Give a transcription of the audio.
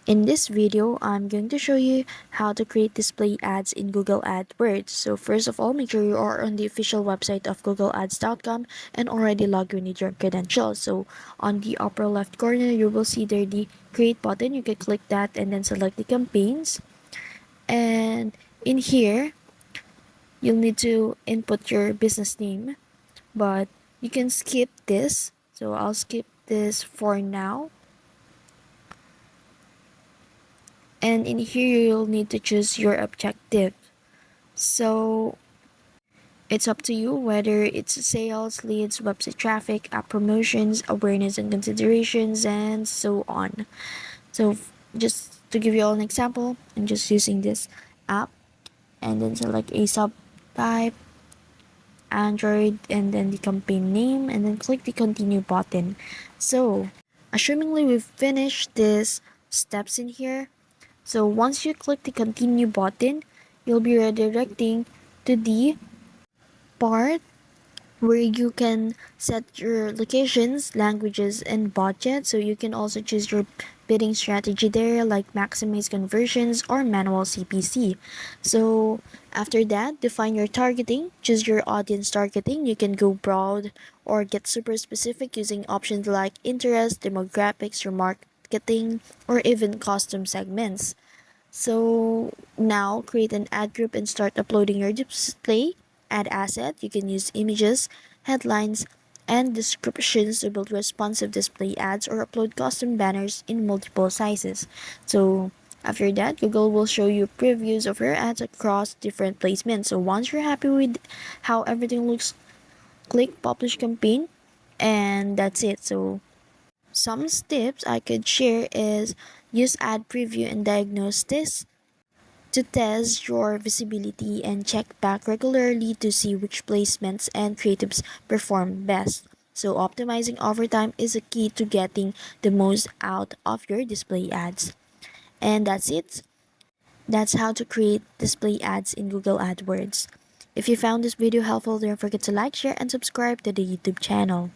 In this video, I'm going to show you how to create display ads in Google AdWords. So first of all, make sure you are on the official website of googleads.com and already logged in with your credentials. So on the upper left corner, you will see there the create button. You can click that and then select the campaigns. And in here, you'll need to input your business name, but you can skip this. So I'll skip this for now. And in here, you'll need to choose your objective. So it's up to you whether it's sales, leads, website traffic, app promotions, awareness and considerations, and so on. So just to give you all an example, I'm just using this app and then select a subtype, Android, and then the campaign name, and then click the continue button. So assumingly we've finished these steps in here, so once you click the continue button, you'll be redirecting to the part where you can set your locations, languages, and budget. So you can also choose your bidding strategy there, like maximize conversions or manual CPC. So after that, define your targeting, choose your audience targeting. You can go broad or get super specific using options like interest, demographics, remarketing, or even custom segments. So now create an ad group and start uploading your display ad asset. You can use images, headlines, and descriptions to build responsive display ads or upload custom banners in multiple sizes. So after that, Google will show you previews of your ads across different placements. So once you're happy with how everything looks, click publish campaign and that's it. So some tips I could share is use ad preview and diagnosis to test your visibility and check back regularly to see which placements and creatives perform best. So, optimizing over time is a key to getting the most out of your display ads. And that's it. That's how to create display ads in Google AdWords. If you found this video helpful, don't forget to like, share, and subscribe to the YouTube channel.